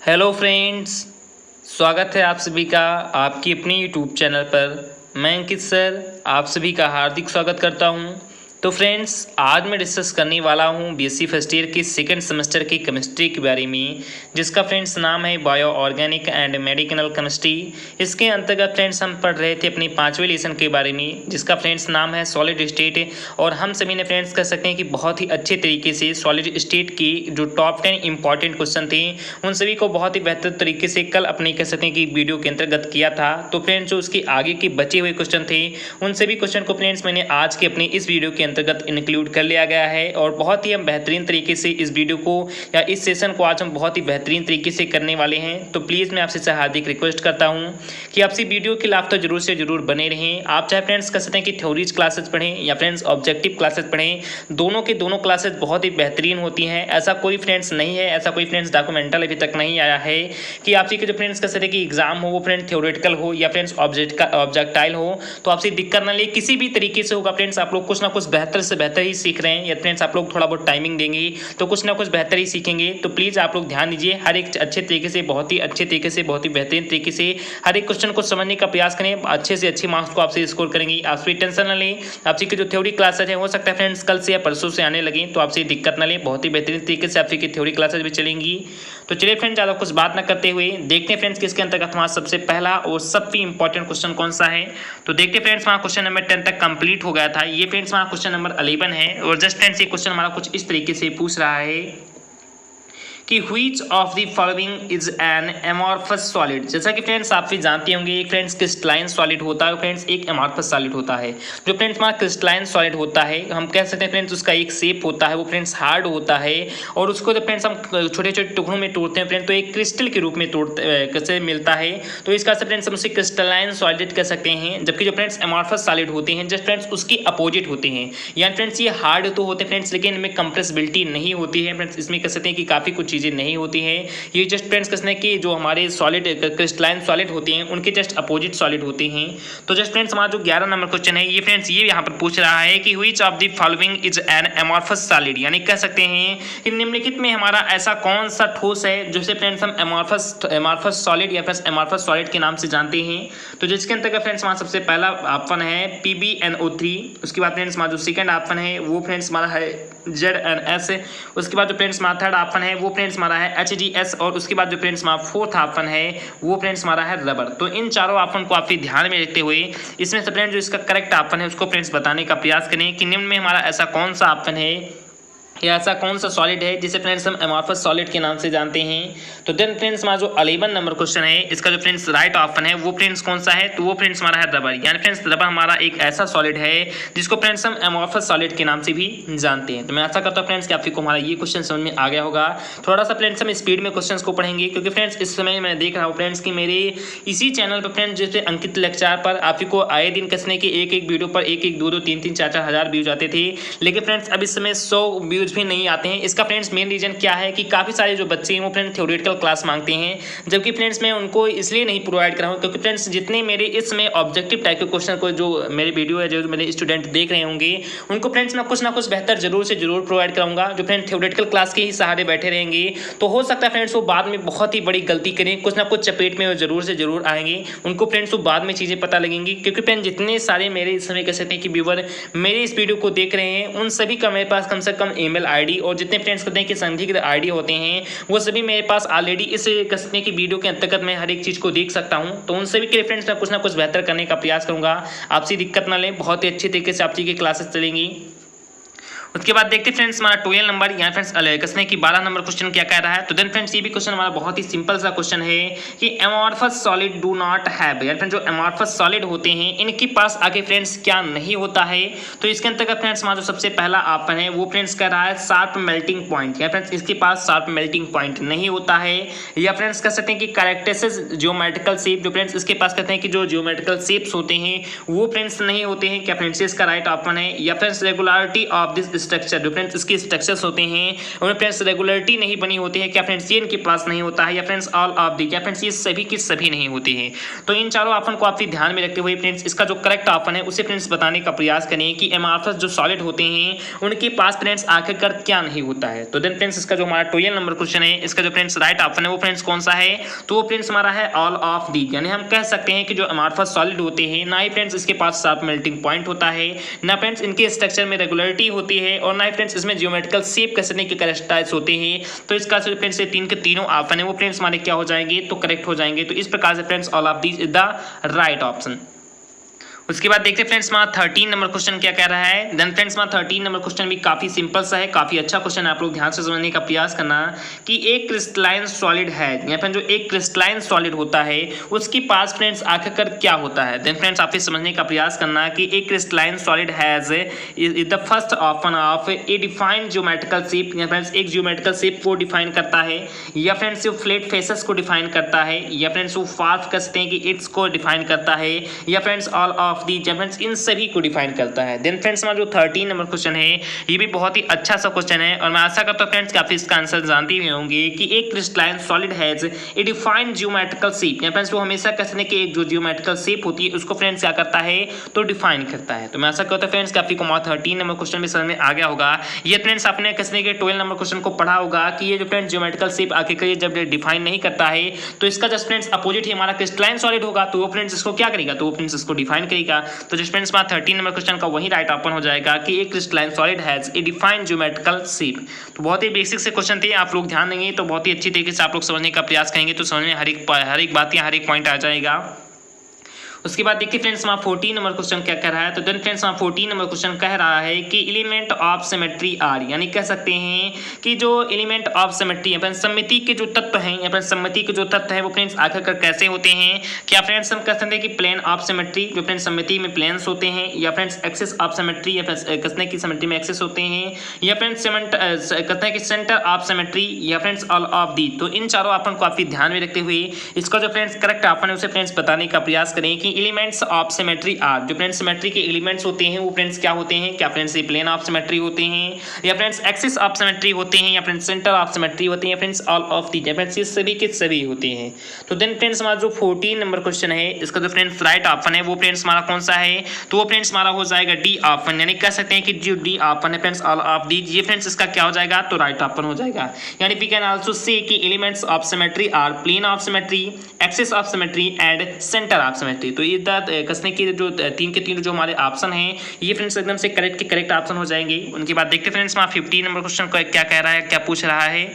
Hello friends, स्वागत है आप सभी का आपकी अपनी यूट्यूब चैनल पर। मैं अंकित सर आप सभी का हार्दिक स्वागत करता हूं। तो फ्रेंड्स, आज मैं डिस्कस करने वाला हूं बीएससी फर्स्ट ईयर के सेकंड सेमेस्टर की केमिस्ट्री के बारे में, जिसका फ्रेंड्स नाम है bio organic and medical chemistry. इसके अंतर्गत फ्रेंड्स हम पढ़ रहे थे अपनी 5वें लेसन के बारे में, जिसका फ्रेंड्स नाम है सॉलिड स्टेट। और हम सभी ने फ्रेंड्स कह सकते हैं कि बहुत ही अच्छे तरीके से सॉलिड स्टेट की जो टॉप 10 इंपॉर्टेंट क्वेश्चन थे उन सभी को बहुत ही बेहतर तरीके से कल अपने कह सकते हैं कि वीडियो के अंतर्गत किया था। तो फ्रेंड्स, जो उसके आगे के बचे हुए क्वेश्चन थे उन सभी क्वेश्चन को फ्रेंड्स मैंने आज के अपनी इस वीडियो के अंतर्गत इंक्लूड कर लिया गया है। और बहुत ही हम बेहतरीन तरीके से इस वीडियो को या इस सेशन को आज हम बहुत ही बेहतरीन तरीके से करने वाले हैं। तो प्लीज़ मैं आपसे हार्दिक रिक्वेस्ट करता हूं कि आप इस वीडियो के लाभ तो जरूर से जरूर बने रहें। आप चाहे फ्रेंड्स कह सकते हैं कि थ्योरीज क्लासेस पढ़ें या फ्रेंड्स ऑब्जेक्टिव क्लासेस पढ़ें, दोनों के दोनों क्लासेस बहुत ही बेहतरीन होती हैं। ऐसा कोई फ्रेंड्स नहीं है, ऐसा कोई फ्रेंड्स डॉक्यूमेंटल अभी तक नहीं आया है कि आपसे के जो फ्रेंड्स कह सकते हैं कि एग्जाम हो वो फ्रेंड्स थ्योरेटिकल हो या फ्रेंड्स ऑब्जेक्टाइल हो तो आपसे दिक्कत ना ले, किसी भी तरीके से होगा फ्रेंड्स आप लोग कुछ ना कुछ बेहतर से बेहतर ही सीख रहे हैं। या फ्रेंड्स आप लोग थोड़ा बहुत टाइमिंग देंगे तो कुछ ना कुछ बेहतर ही सीखेंगे। तो प्लीज़ आप लोग ध्यान दीजिए, हर एक अच्छे तरीके से, बहुत ही अच्छे तरीके से, बहुत ही बेहतरीन तरीके से हर एक क्वेश्चन को समझने का प्रयास करें। अच्छे से अच्छे मार्क्स को आपसे स्कोर करेंगे। आपसे टेंशन ना लें। आपसे की जो थ्योरी क्लासेज है हो सकता है फ्रेंड्स कल से या परसों से आने लगे, तो आपसे दिक्कत ना लें। बहुत ही बेहतरीन तरीके से आपसे की थ्योरी क्लासेज भी चलेंगी। तो चलिए फ्रेंड्स, ज़्यादा कुछ बात ना करते हुए देखते हैं फ्रेंड्स किसके अंतर्गत हमारा सबसे पहला और सबसे इंपॉर्टेंट क्वेश्चन कौन सा है। तो देखते फ्रेंड्स, हमारा क्वेश्चन नंबर 10 तक कंप्लीट हो गया था। ये फ्रेंड्स हमारा क्वेश्चन नंबर 11 है। और जस्ट फ्रेंड्स ये क्वेश्चन हमारा कुछ इस तरीके से पूछ रहा है कि which of the following is an amorphous solid. जैसा कि फ्रेंड्स आप भी जानते होंगे, एक फ्रेंड्स क्रिस्टलाइन सॉलिड होता है, फ्रेंड्स एक एमॉर्फस सॉलिड होता है। जो फ्रेंड्स हमारा क्रिस्टलाइन सॉलिड होता है, हम कह सकते हैं फ्रेंड्स उसका एक शेप होता है, वो फ्रेंड्स हार्ड होता है। और उसको जब फ्रेंड्स हम छोटे छोटे टुकड़ों में तोड़ते हैं फ्रेंड्स तो एक क्रिस्टल के रूप में कैसे मिलता है। तो इसका फ्रेंड्स हम उसे क्रिस्टलाइन सॉलिड कह सकते हैं। जबकि जो फ्रेंड्स एमॉर्फस सॉलिड होते हैं जस्ट फ्रेंड्स उसकी अपोजिट होते हैं। यानी फ्रेंड्स ये हार्ड तो होते हैं फ्रेंड्स, लेकिन इनमें कंप्रेसिबिलिटी नहीं होती है फ्रेंड्स। इसमें कह सकते हैं कि काफ़ी कुछ चीज़ें नहीं होती हैं। ये जस्ट फ्रेंड्स कहते हैं कि जो हमारे सॉलिड क्रिस्टलाइन सॉलिड होते हैं उनके जस्ट अपोजिट सॉलिड होते हैं। तो जस्ट फ्रेंड्स हमारा जो 11 नंबर क्वेश्चन है ये फ्रेंड्स ये यहाँ पर पूछ रहा है कि which of the following is an amorphous solid. यानी कह सकते हैं कि निम्नलिखित में हमारा ऐसा कौन सा ठोस है जिसे फ्रेंड्स हम एमॉर्फस सॉलिड या फिर एमॉर्फस सॉलिड के नाम से जानते हैं। तो जिसके अंतर्गत फ्रेंड्स हमारा सबसे पहला ऑप्शन है PbNO3। उसके बाद फ्रेंड्स हमारा जो सेकंड ऑप्शन है वो फ्रेंड्स हमारा है ZnS। उसके बाद जो फ्रेंड्स हमारा थर्ड ऑप्शन है वो फ्रेंड्स हमारा है HgS। और उसके बाद जो फ्रेंड्स हमारा फोर्थ ऑप्शन है वो फ्रेंड्स हमारा है रबर। तो इन चारों ऑप्शन को आप ध्यान में रखते हुए इसमें से फ्रेंड्स जो इसका करेक्ट ऑप्शन है उसको फ्रेंड्स बताने का प्रयास करें कि निम्न में हमारा ऐसा कौन सा ऑप्शन है या ऐसा कौन सा सॉलिड है जिसे फ्रेंड्स हम एमॉर्फस सॉलिड के नाम से जानते हैं। तो देन फ्रेंड्स हमारा जो 11 नंबर क्वेश्चन है इसका जो फ्रेंड्स राइट ऑप्शन है वो फ्रेंड्स कौन सा है, तो वो फ्रेंड्स हमारा है रबर। यानी फ्रेंड्स रबर हमारा एक ऐसा सॉलिड है जिसको फ्रेंड्स हम एमॉर्फस सॉलिड के नाम से भी जानते हैं। तो मैं आशा करता हूँ फ्रेंड्स कि आपको हमारा ये क्वेश्चन समझ में आ गया होगा। थोड़ा सा फ्रेंड्स हम स्पीड में क्वेश्चन को पढ़ेंगे क्योंकि फ्रेंड्स इस समय मैं देख रहा हूँ फ्रेंड्स कि मेरे इसी चैनल पर फ्रेंड्स जैसे अंकित लेक्चर पर आपको आए दिन कसने के एक वीडियो पर एक 2 3 4 हज़ार व्यूज आते थे, लेकिन फ्रेंड्स अब इस समय 100 व्यूज भी नहीं आते हैं। इसका फ्रेंड्स मेन रीजन क्या है कि काफ़ी सारे जो बच्चे हैं वो फ्रेंड्स थ्योरेटिकल क्लास मांगते हैं, जबकि फ्रेंड्स मैं उनको इसलिए नहीं प्रोवाइड कर रहा हूँ क्योंकि फ्रेंड्स जितने मेरे इसमें ऑब्जेक्टिव टाइप के क्वेश्चन को जो मेरे वीडियो है जो मेरे स्टूडेंट देख रहे होंगे उनको फ्रेंड्स मैं कुछ ना कुछ बेहतर जरूर से जरूर प्रोवाइड कराऊंगा। जो फ्रेंड्स थ्योरेटिकल क्लास के ही सहारे बैठे रहेंगे तो हो सकता है फ्रेंड्स वो बाद में बहुत ही बड़ी गलती करें, कुछ ना कुछ चपेट में वो जरूर से जरूर आएंगे। उनको फ्रेंड्स वो बाद में चीज़ें पता लगेंगी क्योंकि फ्रेंड्स जितने सारे मेरे इस समय कह सकते हैं कि व्यूवर मेरे इस वीडियो को देख रहे हैं उन सभी का मेरे पास कम से कम ईमेल आईडी और जितने फ्रेंड्स कहते हैं कि संदिग्ध आईडी होते हैं वो सभी मेरे पास ऑलरेडी इस कह सकते हैं कि वीडियो के अंतर्गत मैं हर एक चीज़ को देख सकता हूं। तो उन सभी के फ्रेंड्स मैं कुछ ना कुछ बेहतर करने का प्रयास करूंगा। आपसी दिक्कत ना लें, बहुत ही अच्छे तरीके से आपसी की क्लासेस चलेंगी। उसके बाद देखते फ्रेंड्स हमारा 12 नंबर यहाँ फ्रेंड्स कसने की 12 नंबर क्वेश्चन क्या कह रहा है। तो देन फ्रेंड्स ये भी क्वेश्चन हमारा बहुत ही सिंपल सा क्वेश्चन है कि amorphous solid do not have. यानी फ्रेंड्स जो एमॉर्फस सॉलिड होते हैं इनके पास आगे फ्रेंड्स क्या नहीं होता है। तो इसके अंतर्गत फ्रेंड्स हमारा जो सबसे पहला ऑप्शन है वो फ्रेंड्स कह रहा है शार्प मेल्टिंग पॉइंट। या फ्रेंड्स इसके पास शार्प मेल्टिंग पॉइंट नहीं होता है। या फ्रेंड्स कह सकते हैं कि कैरेक्टरिस्टिक्स जियोमेट्रिकल शेप, जो फ्रेंड्स इसके पास कहते हैं कि जो जियोमेट्रिकल शेप्स होते हैं वो फ्रेंड्स नहीं होते हैं। क्या फ्रेंड्स इसका राइट ऑप्शन है। या friends regularity of this structure, जो फ्रेंड्स इसके स्ट्रक्चर्स होते हैं उनमें फ्रेंड्स रेगुलरिटी नहीं बनी होती है, क्या फ्रेंड्स ये इनके पास नहीं होता है, या फ्रेंड्स ऑल ऑफ दी, क्या फ्रेंड्स ये सभी की सभी नहीं होते हैं। तो इन चारों ऑप्शन को आप ध्यान में रखते हुए फ्रेंड्स इसका जो करेक्ट ऑप्शन है उसे फ्रेंड्स बताने का प्रयास करें कि एमॉर्फस जो सॉलिड होते हैं उनके पास फ्रेंड्स आखिरकार क्या नहीं होता है। तो देन फ्रेंड्स इसका जो हमारा 12 नंबर क्वेश्चन है, इसका जो फ्रेंड्स राइट ऑप्शन है वो फ्रेंड्स कौन सा है, तो वो फ्रेंड्स हमारा है ऑल ऑफ दी। यानी हम कह सकते हैं कि जो एमॉर्फस सॉलिड होते हैं ना ही फ्रेंड्स इसके पास शार्प मेल्टिंग पॉइंट होता है, ना फ्रेंड्स इनके स्ट्रक्चर में रेगुलरिटी होती है, और ना ही फ्रेंड्स इसमें ज्योमेट्रिकल शेप कसने के कैरेक्टरिस्टिक्स होते हैं। तो इसका जो फ्रेंड्स ये तीन के तीनों ऑप्शन है वो फ्रेंड्स हमारे क्या हो जाएंगे, तो करेक्ट हो जाएंगे। तो इस प्रकार से friends all of these is the right option. उसके बाद देखते हैं फ्रेंड्स हमारा 13 नंबर क्वेश्चन क्या कह रहा है। देन फ्रेंड्स हमारा 13 नंबर क्वेश्चन भी काफी सिंपल सा है, काफी अच्छा क्वेश्चन है। आप लोग ध्यान से समझने का प्रयास करना कि एक क्रिस्टलाइन सॉलिड है, या फिर जो एक क्रिस्टलाइन सॉलिड होता है उसके पास फ्रेंड्स आखिरकार क्या होता है। देन फ्रेंड्स आप समझने का प्रयास करना कि एक crystalline solid has is the first option of A defined geometrical shape, या फ्रेंड्स एक ज्योमेट्रिकल शेप को डिफाइन करता है, या फ्रेंड्स वो फ्लैट फेसेस को डिफाइन करता है, या फ्रेंड्स वो फार्फ कहते हैं कि इट्स को डिफाइन करता है, या friends all of the, friends इन सभी को डिफाइन करता है। देन फ्रेंड्स हमारा जो 13 नंबर क्वेश्चन है ये भी बहुत ही अच्छा सा क्वेश्चन है, और मैं आशा करता हूं फ्रेंड्स कि आप इसका आंसर जानते ही होंगे कि एक crystalline solid has a defined geometrical shape, या फ्रेंड्स वो हमेशा कहते हैं कि एक जो ज्योमेट्रिकल शेप होती है उसको फ्रेंड्स क्या करता है, तो डिफाइन करता है। तो मैं आशा करता हूं फ्रेंड्स कि आपको 13 नंबर क्वेश्चन में समझ में आ गया होगा। ये फ्रेंड्स आपने कहते हैं कि 12 नंबर क्वेश्चन को पढ़ा होगा कि ये जो फ्रेंड्स ज्योमेट्रिकल शेप आखिर जब डिफाइन नहीं करता है तो इसका जस्ट फ्रेंड्स अपोजिट ही हमारा क्रिस्टलाइन सॉलिड होगा, तो वो फ्रेंड्स इसको क्या करेगा, तो वो फ्रेंड्स इसको डिफाइन करेगा। तो जस्ट फ्रेंड्स 13 नंबर क्वेश्चन का वही राइट ऑप्शन हो जाएगा कि एक crystalline solid has a defined geometrical shape. तो बहुत ही बेसिक से क्वेश्चन थे, आप लोग ध्यान देंगे तो बहुत ही अच्छी तरीके से आप लोग समझने का प्रयास करेंगे तो समझ में हर एक बात या हर एक पॉइंट आ जाएगा। उसके बाद देखिए फ्रेंड्स हमारा 14 नंबर क्वेश्चन क्या कह रहा है। तो देन फ्रेंड्स हमारा 14 नंबर क्वेश्चन कह रहा है कि एलिमेंट ऑफ सिमेट्री आर, यानी कह सकते हैं कि जो एलिमेंट ऑफ सिमेट्री है फ्रेंड्स सममिति के जो तत्व हैं, या फ्रेंड्स सममिति के जो तत्व है वो फ्रेंड्स आखिरकार कैसे होते हैं। क्या फ्रेंड्स हम कह सकते हैं कि प्लेन ऑफ सिमेट्री, जो फ्रेंड्स सममिति में प्लेन्स होते हैं, या फ्रेंड्स एक्सिस ऑफ सिमेट्री, या फ्रेंड्स कहते हैं कि सिमेट्री में एक्सिस होते हैं, या फ्रेंड्स कहते हैं कि सेंटर ऑफ सिमेट्री, या फ्रेंड्स ऑल ऑफ दी। तो इन चारों ऑप्शन को आप ध्यान में रखते हुए इसका जो फ्रेंड्स करेक्ट ऑप्शन है उसे फ्रेंड्स बताने का प्रयास करें कि एलिमेंट्स ऑफ सिमेट्री आर, जो फ्रेंड्स सिमेट्री के एलिमेंट्स होते हैं वो फ्रेंड्स क्या होते हैं, क्या फ्रेंड्स ये प्लेन ऑफ सिमेट्री होते हैं, या फ्रेंड्स एक्सिस ऑफ सिमेट्री होते हैं, या फ्रेंड्स सेंटर ऑफ सिमेट्री होते हैं, या friends all of the, friends ये सभी के सभी होते हैं। तो देन फ्रेंड्स हमारा जो 14 नंबर क्वेश्चन है इसका जो फ्रेंड्स राइट ऑप्शन है वो फ्रेंड्स हमारा कौन सा है, तो वो फ्रेंड्स हमारा हो जाएगा डी ऑप्शन, यानी कह सकते हैं कि जो डी ऑप्शन है फ्रेंड्स ऑल ऑफ दी, ये फ्रेंड्स इसका क्या हो जाएगा, तो राइट ऑप्शन हो जाएगा। यानी वी कैन आल्सो से कि elements of symmetry are plane of symmetry, axis of symmetry and centre of symmetry. तो ये कसने की जो तीन के तीन जो हमारे ऑप्शन हैं ये फ्रेंड्स एकदम से करेक्ट ऑप्शन हो जाएंगे। उनके बाद देखते फ्रेंड्स हमारा 15 नंबर क्वेश्चन को क्या कह रहा है, क्या पूछ रहा है।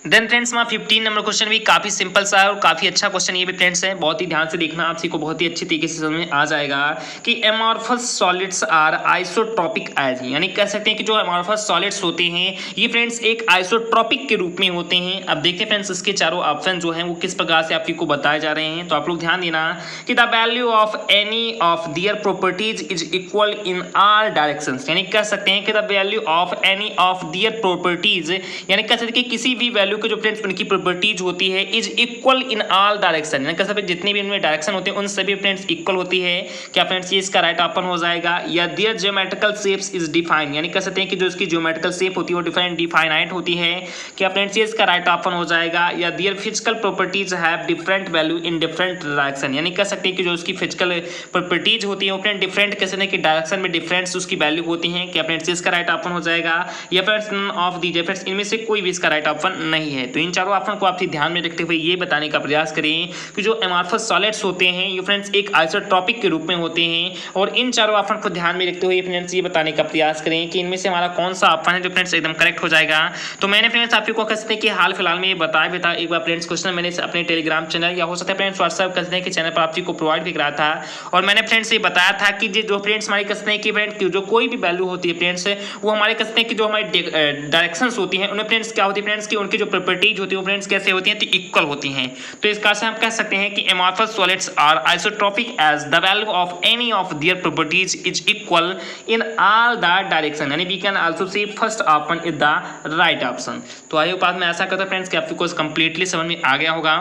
देन फ्रेंड्स हमारा 15 नंबर क्वेश्चन भी काफी सिंपल सा है और काफी अच्छा क्वेश्चन ये भी फ्रेंड्स है, बहुत ही ध्यान से देखना, आप को बहुत ही अच्छी तरीके से समझ में आ जाएगा कि amorphous solids are isotropic as, यानी कह सकते हैं कि जो एमॉर्फस सॉलिड्स होते हैं ये फ्रेंड्स एक आइसोट्रोपिक के रूप में होते हैं। अब देखिए फ्रेंड्स इसके चारों ऑप्शन जो हैं वो किस प्रकार से आपको बताए जा रहे हैं, तो आप लोग ध्यान देना कि the value of any of their properties is equal in all directions, यानी कह सकते हैं कि the value of any of their properties, यानी कह सकते हैं कि किसी भी वैल्यू के जो फ्रेंड्स उनकी प्रॉपर्टीज होती है is equal in all direction, यानी कह सकते हैं जितने भी इनमें डायरेक्शन होते हैं उन सभी फ्रेंड्स इक्वल होती है। क्या फ्रेंड्स ये इसका राइट ऑप्शन हो जाएगा। या there geometrical shapes is define, यानी कह सकते हैं कि जो इसकी ज्योमेट्रिकल शेप होती है वो डिफाइनाइट होती है। क्या फ्रेंड्स ये इसका राइट ऑप्शन हो जाएगा। या their physical properties have different value in different direction, यानी कह सकते हैं कि जो उसकी फिजिकल प्रॉपर्टीज होती है वो फ्रेंड डिफरेंट कह सकते हैं कि डायरेक्शन में डिफरेंस उसकी वैल्यू होती है। क्या फ्रेंड्स इसका राइट ऑप्शन हो जाएगा। या friends none of the, friends इनमें से कोई भी इसका राइट ऑप्शन नहीं है। तो इन चारों ऑप्शन को आप ध्यान में रखते हुए ये बताने का प्रयास करें कि जो एमॉर्फस सॉलिड्स होते हैं ये फ्रेंड्स एक आइसोट्रोपिक के रूप में होते हैं, और इन चारों ऑप्शन को ध्यान में रखते हुए फ्रेंड्स ये बताने का प्रयास करें कि इनमें से हमारा कौन सा ऑप्शन है जो फ्रेंड्स एकदम करेक्ट हो जाएगा। तो मैंने फ्रेंड्स आपको कह सकते हैं कि हाल फिलहाल में ये बताया एक बार फ्रेंड्स क्वेश्चन मैंने अपने टेलीग्राम चैनल या हो सकता है फ्रेंड्स व्हाट्सएप कहते हैं कि चैनल पर आप को प्रोवाइड भी करा था, और मैंने फ्रेंड्स ये बताया था कि जो फ्रेंड्स हमारे कहते हैं कि फ्रेंड्स जो कोई भी वैल्यू होती है फ्रेंड्स वो हमारे कहते हैं कि जो हमारी डायरेक्शंस होती हैं उनमें फ्रेंड्स क्या होती है फ्रेंड्स की उनकी जो प्रॉपर्टीज होती है वो फ्रेंड्स कैसे होती हैं, तो इक्वल होती हैं। तो इस कारण से हम कह सकते हैं कि amorphous solids are isotropic as the value of any of their properties is equal in all the direction, यानी we can also say first option is the right option. तो आई होप मैं ऐसा करता हूं फ्रेंड्स कि आपको course completely समझ में आ गया होगा।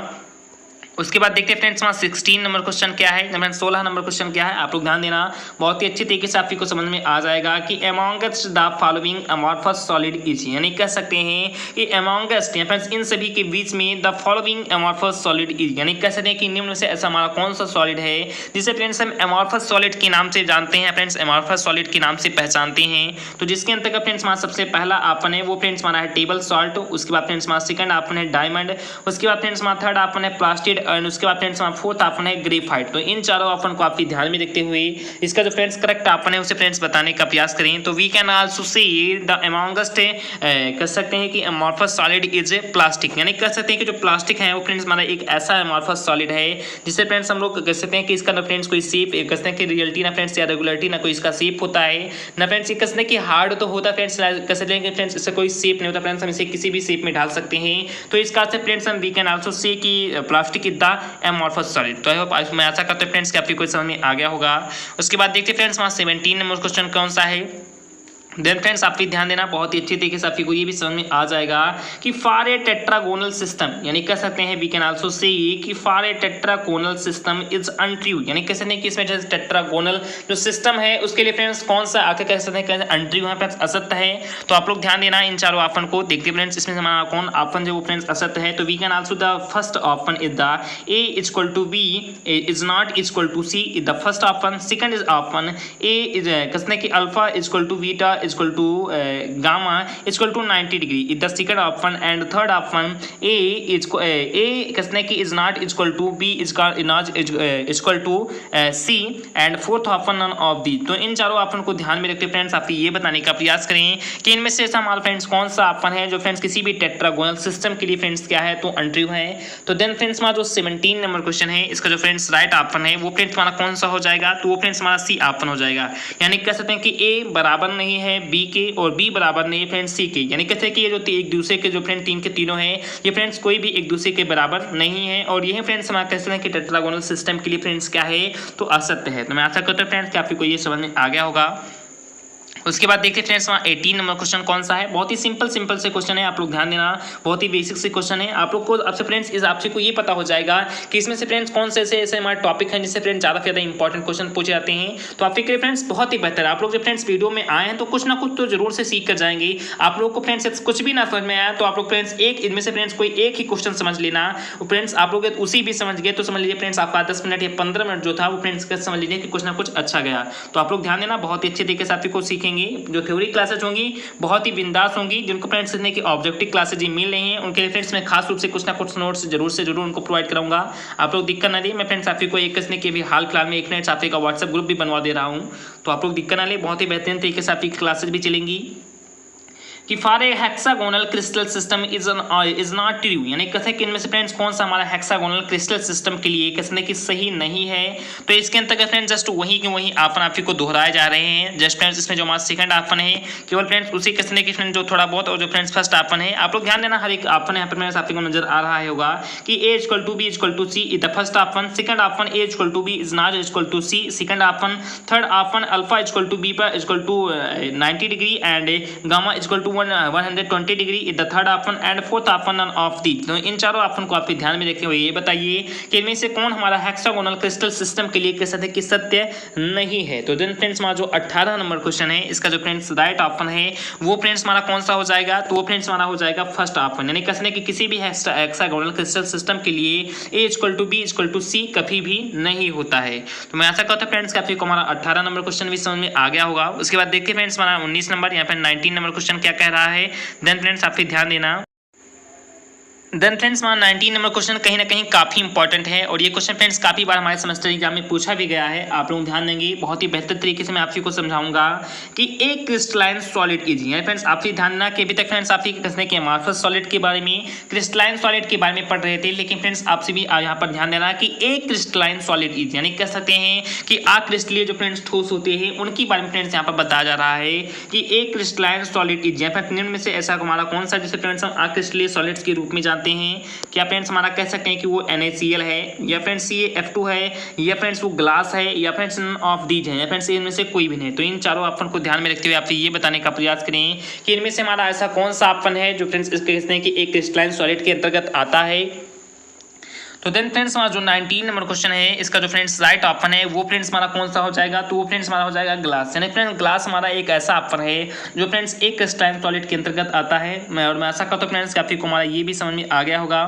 उसके बाद देखते हैं फ्रेंड्स वहाँ 16 नंबर क्वेश्चन क्या है, फ्रेंड्स 16 नंबर क्वेश्चन क्या है, आप लोग ध्यान देना, बहुत ही अच्छी तरीके से आपको समझ में आ जाएगा कि amongst the following amorphous solid is, यानी कह सकते हैं कि अमॉन्गस्ट फ्रेंड्स इन सभी के बीच में the following amorphous solid is, यानी कह सकते हैं कि निम्न में से ऐसा हमारा कौन सा सॉलिड है जिसे फ्रेंड्स हम अमॉर्फस सॉलिड के नाम से जानते हैं, फ्रेंड्स अमॉर्फस सॉलिड के नाम से पहचानते हैं। तो जिसके अंतर्गत फ्रेंड्स हमारा सबसे पहला ऑप्शन है वो फ्रेंड्स हमारा है टेबल सॉल्ट, उसके बाद फ्रेंड्स हमारा सेकंड ऑप्शन है डायमंड, उसके बाद फ्रेंड्स हमारा थर्ड ऑप्शन है प्लास्टिड एंड उसके बाद फ्रेंड्स फोर्थ ऑप्शन है ग्रेफाइट। तो इन चारों ऑप्शन को आप ध्यान में रखते हुए इसका जो फ्रेंड्स करेक्ट ऑप्शन है उसे फ्रेंड्स बताने का प्रयास करें। तो वी कैन आल्सो से द अमॉन्गस्ट कह सकते हैं कि अमॉर्फस सॉलिड इज प्लास्टिक, यानी कह सकते हैं कि जो प्लास्टिक है वो फ्रेंड्स हमारा एक ऐसा अमॉर्फस सॉलिड है जिससे फ्रेंड्स हम लोग कह सकते हैं कि इसका ना फ्रेंड्स कोई शेप कह सकते हैं कि रियलिटी ना फ्रेंड्स या रेगुलरिटी ना कोई इसका शेप होता है ना फ्रेंड्स, ये कह सकते हैं कि हार्ड तो होता है फ्रेंड्स, कह सकते हैं कि फ्रेंड्स इससे कोई शेप नहीं होता फ्रेंड्स, हम इसे किसी भी शेप में डाल सकते हैं। तो इसका से फ्रेंड्स हम वी कैन आल्सो से कि plastic is the amorphous solid. तो आई होप मैं आशा करता हूं फ्रेंड्स कि आपकी कोई समझ में आ गया होगा। उसके बाद देखते हैं फ्रेंड्स वहाँ 17 नंबर क्वेश्चन कौन सा है। देन फ्रेंड्स आप भी ध्यान देना, बहुत ही अच्छी तरीके से आपको ये भी समझ में आ जाएगा कि फॉर ए टेट्रागोनल सिस्टम, यानी कह सकते हैं वी कैन आल्सो से कि for a tetragonal system is untrue, यानी कह सकते हैं कि इसमें जैसे टेट्रागोनल जो सिस्टम है उसके लिए फ्रेंड्स कौन सा आके कह सकते हैं अनट्रू है फ्रेंड्स, असत्य है। तो आप लोग ध्यान देना इन चारों ऑप्शन को। देखते फ्रेंड्स इसमें हमारा कौन ऑप्शन जो फ्रेंड्स असत्य है, तो we can also the first option is the A is equal to B is not is equal to C is the first option. Second is option A is कहते हैं कि alpha is equal to beta is equal to gamma is equal to 90 degree is the second option, and third option a is कहते हैं कि is not is equal to b is not is equal to c and fourth option none of these। तो इन चारों option को ध्यान में रखते फ्रेंड्स आप ये बताने का प्रयास करें कि इनमें से हमारा फ्रेंड्स कौन सा ऑप्शन है जो फ्रेंड्स किसी भी टेट्रागोनल सिस्टम के लिए फ्रेंड्स क्या है तो अनट्रू है। तो देन फ्रेंड्स हमारा जो 17 नंबर क्वेश्चन है इसका जो फ्रेंड्स राइट ऑप्शन है वो फ्रेंड्स हमारा कौन सा हो जाएगा, तो वो फ्रेंड्स हमारा सी ऑप्शन हो जाएगा। यानी कह सकते हैं कि ए बराबर नहीं है बी के और बी बराबर नहीं है फ्रेंड्स सी के, यानी कहते हैं कि ये जो एक दूसरे के जो फ्रेंड तीन के तीनों हैं ये फ्रेंड्स कोई भी एक दूसरे के बराबर नहीं है, और ये फ्रेंड्स हमारा कहते हैं कि टेट्रागोनल सिस्टम के लिए फ्रेंड्स क्या है तो असत्य है। तो मैं आशा करता हूं फ्रेंड्स कि आपको ये समझ में आ गया होगा। उसके बाद देखते हैं फ्रेंड्स वहाँ 18 नंबर क्वेश्चन कौन सा है। बहुत ही सिंपल से क्वेश्चन है, आप लोग ध्यान देना, बहुत ही बेसिक से क्वेश्चन है। आप लोग को आपसे फ्रेंड्स इस आपसे को ये पता हो जाएगा कि इसमें से फ्रेंड्स कौन से ऐसे हमारे टॉपिक हैं जिससे फ्रेंड्स ज़्यादा से ज़्यादा इंपॉर्टेंट क्वेश्चन पूछे जाते हैं। तो आपके लिए फ्रेंड्स बहुत ही बेहतर है, आप लोग जब फ्रेंड्स वीडियो में आए हैं तो कुछ ना कुछ तो जरूर से सीख कर जाएंगे। आप लोग को फ्रेंड्स कुछ भी ना समझ में आया तो आप लोग फ्रेंड्स एक इनमें से फ्रेंड्स कोई एक ही क्वेश्चन समझ लेना, फ्रेंड्स आप लोग उसी भी समझ गए तो समझ लीजिए फ्रेंड्स आपका 10 मिनट या 15 मिनट जो था वो फ्रेंड्स समझ लीजिए कि कुछ ना कुछ अच्छा गया। तो आप लोग ध्यान देना, बहुत ही अच्छे तरीके से आपको सीखेंगे। जो थ्योरी क्लासेज होंगी बहुत ही बिंदास होंगी, जिनको फ्रेंड्स सीखने की ऑब्जेक्टिव क्लासेज मिल रही हैं उनके लिए फ्रेंड्स मैं खास रूप से कुछ ना कुछ नोट्स जरूर से जरूर उनको प्रोवाइड कराऊंगा। आप लोग दिक्कत ना दी, मैं फ्रेंड्स आपको एक कसने के भी हाल फिलहाल में एक फ्रेंड्स आपका व्हाट्सएप ग्रुप भी बनवा दे रहा हूं, तो आप लोग दिक्कत ना ले, बहुत ही बेहतरीन तरीके से आपकी क्लासेज भी चलेंगी। कि for a hexagonal crystal system is not true, यानी कहते हैं कि इनमें से फ्रेंड्स कौन सा हमारा हेक्सागोनल क्रिस्टल सिस्टम के लिए कहते हैं कि सही नहीं है। तो इसके अंतर्गत फ्रेंड्स जस्ट वही के वही ऑप्शन आपको दोहराए जा रहे हैं। जस्ट फ्रेंड्स इसमें जो हमारा सेकंड ऑप्शन है केवल फ्रेंड्स उसी कहते हैं कि फ्रेंड्स जो थोड़ा बहुत और जो फ्रेंड्स फर्स्ट ऑप्शन है आप लोग ध्यान देना, हर एक ऑप्शन यहाँ पर फ्रेंड्स आपको नजर आ रहा होगा कि A equal to B equal to C is the first option, second option A equal to B is not equal to C second option, third option alpha equal to beta equal to 90 degree and gamma equal to 120 degree is the third option and fourth option none of the. तो इन चारों option को आपके ध्यान में रखते हुए ये बताइए कि इनमें से कौन हमारा हेक्सागोनल क्रिस्टल सिस्टम के लिए कह सकते हैं कि सत्य नहीं है। तो देन फ्रेंड्स हमारा जो 18 नंबर क्वेश्चन है इसका जो फ्रेंड्स राइट ऑप्शन है वो फ्रेंड्स हमारा कौन सा हो जाएगा, तो वो फ्रेंड्स हमारा हो जाएगा फर्स्ट ऑप्शन, यानी कह सकते हैं कि किसी भी हेक्सागोनल क्रिस्टल सिस्टम के लिए A equal to B equal to C कभी भी नहीं होता है। तो मैं ऐसा कहता हूं फ्रेंड्स कि आपको हमारा 18 नंबर क्वेश्चन भी समझ में आ गया होगा। उसके बाद देखते हैं फ्रेंड्स हमारा 19 नंबर या फिर 19 नंबर क्वेश्चन क्या कह रहा है। देन फ्रेंड्स आप ध्यान देना। देन फ्रेंड्स हमारा 19 नंबर क्वेश्चन कहीं ना कहीं काफ़ी इंपॉर्टेंट है और ये क्वेश्चन फ्रेंड्स काफ़ी बार हमारे सेमेस्टर एग्जाम में पूछा भी गया है। आप लोग ध्यान देंगे, बहुत ही बेहतर तरीके से मैं आपको समझाऊंगा कि एक क्रिस्टलाइन सॉलिड की जी फ्रेंड्स आप ध्यान देना कि अभी तक फ्रेंड्स आप कहते हैं अमॉर्फस सॉलिड के बारे में क्रिस्टलाइन सॉलिड के बारे में पढ़ रहे थे, लेकिन फ्रेंड्स आपसे भी यहाँ पर ध्यान देना कि एक क्रिस्टलाइन सॉलिड इज, यानी कह सकते हैं कि अक्रिस्टलीय जो फ्रेंड्स ठोस होते हैं उनके बारे में फ्रेंड्स यहाँ पर बताया जा रहा है कि एक क्रिस्टलाइन सॉलिड इज। यहाँ पर निम्न में से ऐसा हमारा कौन सा जिसे फ्रेंड्स हम अक्रिस्टलीय सॉलिड्स के रूप में जानते हैं, क्या फ्रेंड्स हमारा कह सकते हैं कि वो NaCl है या फ्रेंड्स CaF2 है या फ्रेंड्स वो ग्लास है या फ्रेंड्स नन ऑफ दीज है या फ्रेंड्स इनमें से कोई भी नहीं। तो इन चारों ऑप्शन को ध्यान में रखते हुए आपसे ये बताने का प्रयास करें कि इनमें से हमारा ऐसा कौन सा ऑप्शन है जो फ्रेंड्स कहते हैं कि एक क्रिस्टलाइन सॉलिड के अंतर्गत आता है। तो देन फ्रेंड्स हमारा जो 19 नंबर क्वेश्चन है इसका जो फ्रेंड्स राइट ऑप्शन है वो फ्रेंड्स हमारा कौन सा हो जाएगा, तो वो फ्रेंड्स हमारा हो जाएगा ग्लास। यानी फ्रेंड्स ग्लास हमारा एक ऐसा ऑप्शन है जो फ्रेंड्स एक क्रिस्टलाइन सॉलिड के अंतर्गत आता है। मैं आशा करता हूँ फ्रेंड्स काफी को हमारा ये भी समझ में आ गया होगा।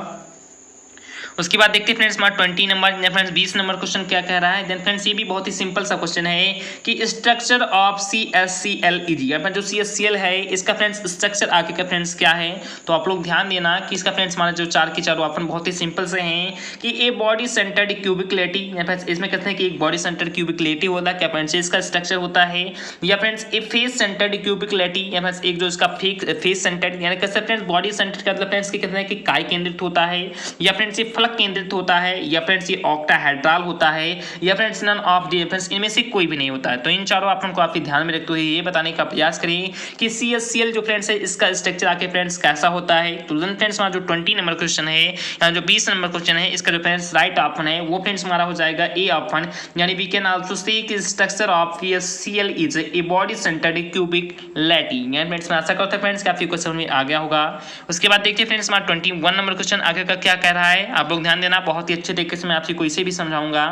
उसके बाद देखते हैं फ्रेंड्स हमारा 20 नंबर या फ्रेंड्स 20 नंबर क्वेश्चन क्या कह रहा है। देन फ्रेंड्स ये भी बहुत ही सिंपल सा क्वेश्चन है कि स्ट्रक्चर ऑफ CSCl या जो CSCl है इसका फ्रेंड्स स्ट्रक्चर आगे का फ्रेंड्स क्या है। तो आप लोग ध्यान देना कि इसका फ्रेंड्स हमारा जो चार के चारों ऑप्शन बहुत ही सिंपल से हैं कि ए बॉडी सेंटर्ड क्यूबिकलिटी या फ्रेंड्स इसमें कहते हैं कि एक बॉडी सेंटर्ड क्यूबिकलिटी होता है क्या फ्रेंड्स इसका स्ट्रक्चर होता है, या फ्रेंड्स ए फेस सेंटर्ड क्यूबिकलिटी या फ्रेंड्स एक जो इसका फेस सेंटर्ड यानी कैसे फ्रेंड्स बॉडी सेंटर्ड का मतलब फ्रेंड्स कहते हैं कि काय केंद्रित होता है, या फ्रेंड्स ये फलक केंद्रित होता है, या फ्रेंड्स ये ऑक्टाहेड्रल होता है, या friends none of the friends इनमें से कोई भी नहीं होता है। तो इन चारों ऑप्शन को आप ध्यान में रखते हुए ये बताने का प्रयास करिए कि CSCl जो फ्रेंड्स है इसका स्ट्रक्चर आके फ्रेंड्स कैसा होता है। तो फ्रेंड्स हमारा जो 20 नंबर क्वेश्चन है या जो 20 नंबर क्वेश्चन है इसका जो फ्रेंड्स राइट ऑप्शन है वो फ्रेंड्स हमारा हो जाएगा ए ऑप्शन, यानी वी कैन आल्सो से कि structure of CSCl is a body centred cubic lattice. यानी फ्रेंड्स मैं आशा करता हूं फ्रेंड्स कि आपको समझ में आ गया होगा। उसके बाद देखिए फ्रेंड्स हमारा 21 नंबर क्वेश्चन आगे का क्या कह रहा है, आप लोग ध्यान देना, बहुत ही अच्छे तरीके से मैं आपसे कोई से भी समझाऊंगा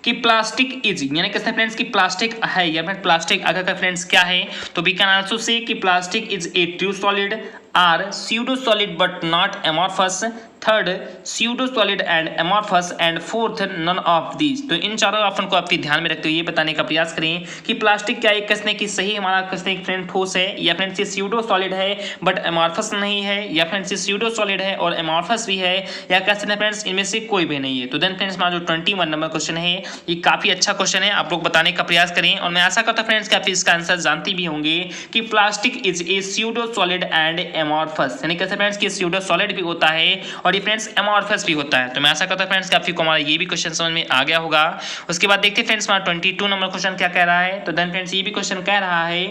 कि प्लास्टिक इज यानी कैसे फ्रेंड्स कि प्लास्टिक है या फिर प्लास्टिक अगर का फ्रेंड्स क्या है, तो वी कैन आल्सो से कि plastic is a true solid or pseudo solid but not amorphous, third pseudo solid and amorphous, and fourth none of these. तो इन चारों ऑप्शन को आपके ध्यान में रखते हुए ये बताने का प्रयास करें कि प्लास्टिक क्या एक कसने की सही हमारा कसने एक फ्रेंड ठोस है, या फ्रेंड्स ये स्यूडो सॉलिड है बट एमॉर्फस नहीं है, या फ्रेंड्स ये स्यूडो सॉलिड है और एमॉर्फस भी है, या कहते हैं फ्रेंड्स इनमें से कोई भी नहीं है। तो देन फ्रेंड्स हमारा जो 21 नंबर क्वेश्चन है ये काफी अच्छा क्वेश्चन है, आप लोग बताने का प्रयास करें। और मैं आशा करता हूं फ्रेंड्स कि आप इसका आंसर जानते भी होंगे कि plastic is A pseudo solid and amorphous, यानी कैसे फ्रेंड्स कि स्यूडो सॉलिड भी होता है और ये फ्रेंड्स एमॉर्फस भी होता है। तो मैं आशा करता हूं फ्रेंड्स कि आपको हमारा ये भी क्वेश्चन समझ में आ गया होगा। उसके बाद देखते हैं फ्रेंड्स हमारा 22 नंबर क्वेश्चन क्या कह रहा है। तो देन फ्रेंड्स ये भी क्वेश्चन कह रहा है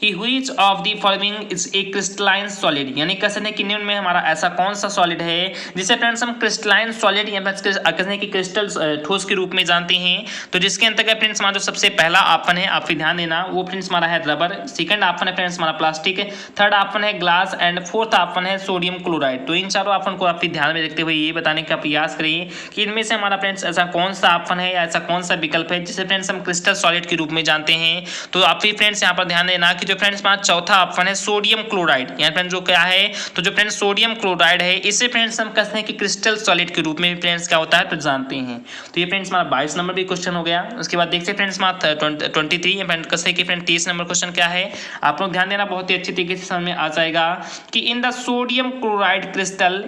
कि which of the following is a crystalline solid, यानी कहते हैं कि निम्न में हमारा ऐसा कौन सा सॉलिड है जिसे फ्रेंड्स हम क्रिस्टलाइन सॉलिड या कहते हैं कि क्रिस्टल ठोस के रूप में जानते हैं। तो जिसके अंतर्गत फ्रेंड्स हमारा जो सबसे पहला ऑप्शन है आप ध्यान देना वो फ्रेंड्स हमारा है रबर, सेकंड ऑप्शन है फ्रेंड्स हमारा प्लास्टिक, थर्ड ऑप्शन है ग्लास एंड फोर्थ ऑप्शन है सोडियम क्लोराइड। तो इन चारों ऑप्शन को आप ध्यान में रखते हुए ये बताने का प्रयास करिए कि इनमें से हमारा फ्रेंड्स ऐसा कौन सा ऑप्शन है या ऐसा कौन सा विकल्प है जिसे फ्रेंड्स हम क्रिस्टल सॉलिड के रूप में जानते हैं। तो आप भी फ्रेंड्स यहाँ पर ध्यान देना कि जो फ्रेंड्स हमारा चौथा ऑप्शन है सोडियम क्लोराइड, यानी फ्रेंड्स जो क्या है तो जो फ्रेंड्स सोडियम क्लोराइड है इसे फ्रेंड्स हम कहते हैं कि क्रिस्टल सॉलिड के रूप में फ्रेंड्स क्या होता है तो जानते हैं। तो ये फ्रेंड्स हमारा 22 नंबर भी क्वेश्चन हो गया। उसके बाद देखते हैं फ्रेंड्स हमारा 23 कहते हैं कि फ्रेंड 30 नंबर क्वेश्चन क्या है, आप लोग ध्यान देना, बहुत ही अच्छी तरीके से समझ में आ जाएगा कि in the sodium chloride crystal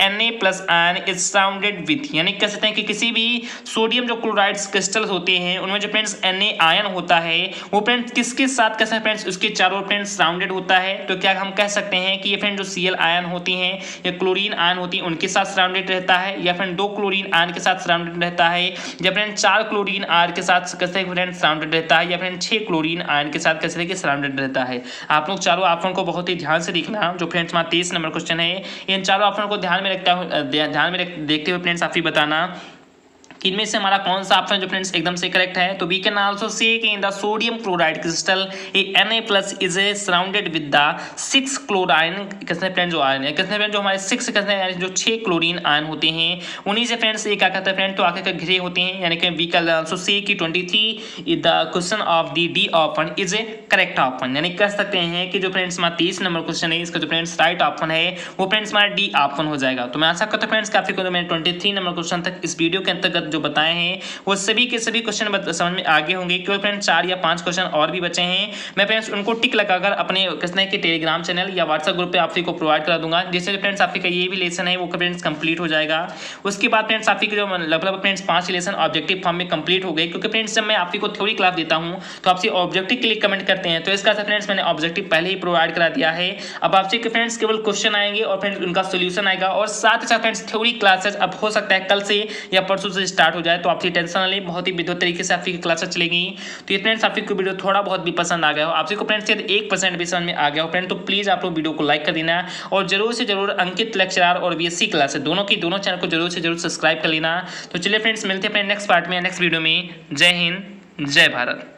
Na+ion is surrounded with, यानी कह सकते हैं कि किसी भी सोडियम जो क्लोराइड क्रिस्टल होते हैं उनमें जो फ्रेंड्स Na आयन होता है वो फ्रेंड्स किसके साथ कैसे फ्रेंड्स उसके चारों फ्रेंड्स सराउंडेड होता है। तो क्या हम कह सकते हैं कि ये फ्रेंड जो Cl आयन होती हैं या क्लोरीन आयन होती है उनके साथ सराउंडेड रहता है, या फ्रेंड 2 क्लोरीन आयन के साथ सराउंडेड रहता है, या फ्रेंड 4 क्लोरीन आयन के साथ कैसे फ्रेंड सराउंडेड रहता है, या फ्रेंड 6 क्लोरीन आयन के साथ कैसे सराउंडेड रहता है। आप लोग चारों ऑप्शन को बहुत ही ध्यान से देखना। जो फ्रेंड्स हमारा 23 नंबर क्वेश्चन है इन चारों ऑप्शन को ध्यान में देखते हुए फ्रेंड्स आप ही बताना कि इनमें से हमारा कौन सा ऑप्शन जो फ्रेंड्स एकदम से करेक्ट है। तो वी कैन आल्सो से कि in the sodium chloride crystal A Na+ is a surrounded with the 6 chlorine कितने फ्रेंड जो आयन है कितने फ्रेंड जो हमारे 6 कहते हैं यानी जो 6 क्लोरीन आयन होते हैं उन्हीं से फ्रेंड्स ये क्या कहते हैं फ्रेंड तो आगे का घिरे होते हैं, यानी कि वी कैन आल्सो से कि 23 is the question of the D option is A correct option, यानी कह सकते हैं कि जो फ्रेंड्स हमारा 30 नंबर क्वेश्चन है इसका जो फ्रेंड्स राइट ऑप्शन है वो फ्रेंड्स हमारा डी ऑप्शन हो जाएगा। तो मैं आशा करता हूं फ्रेंड्स काफी को मैंने 23 नंबर क्वेश्चन तक इस वीडियो के अंतर्गत जो बताए हैं वो सभी के सभी क्वेश्चन समझ में आगे होंगे। केवल फ्रेंड्स 4 या 5 क्वेश्चन और भी बचे हैं, मैं फ्रेंड्स उनको टिक लगाकर अपने किसने के टेलीग्राम चैनल या व्हाट्सएप ग्रुप पे आप सभी को प्रोवाइड करा दूंगा, जिससे फ्रेंड्स आपका ये भी लेसन है वो फ्रेंड्स कंप्लीट हो जाएगा। उसके बाद फ्रेंड्स आपकी जो लगभग फ्रेंड्स 5 लेसन ऑब्जेक्टिव फॉर्म में कंप्लीट हो गए, क्योंकि फ्रेंड्स जब मैं आपको थ्योरी क्लास देता हूँ तो आपसे ऑब्जेक्टिव के लिए कमेंट करते हैं, तो इसका फ्रेंड्स मैंने ऑब्जेक्टिव पहले ही प्रोवाइड करा दिया है। अब आपसे फ्रेंड्स केवल क्वेश्चन आएंगे और फ्रेंड्स उनका सोल्यूशन आएगा, और साथ ही साथ फ्रेंड्स थ्योरी क्लासेस अब हो सकता है कल से या परसों से स्टार्ट हो जाए, तो आपसे टेंशन वाली बहुत ही विद्युत तरीके से आपकी क्लासेस चलेगी। तो ये फ्रेंड्स आपको वीडियो थोड़ा बहुत भी पसंद आ गया हो, आपसे को फ्रेंड्स यदि 1% भी समझ में आ गया हो फ्रेंड तो प्लीज आप लोग वीडियो को लाइक कर देना, और जरूर से जरूर अंकित लेक्चरर और BSc क्लास दोनों चैनल को जरूर से जरूर सब्सक्राइब कर लेना। तो चलिए फ्रेंड्स मिलते हैं नेक्स्ट पार्ट में नेक्स्ट वीडियो में। जय हिंद जय भारत।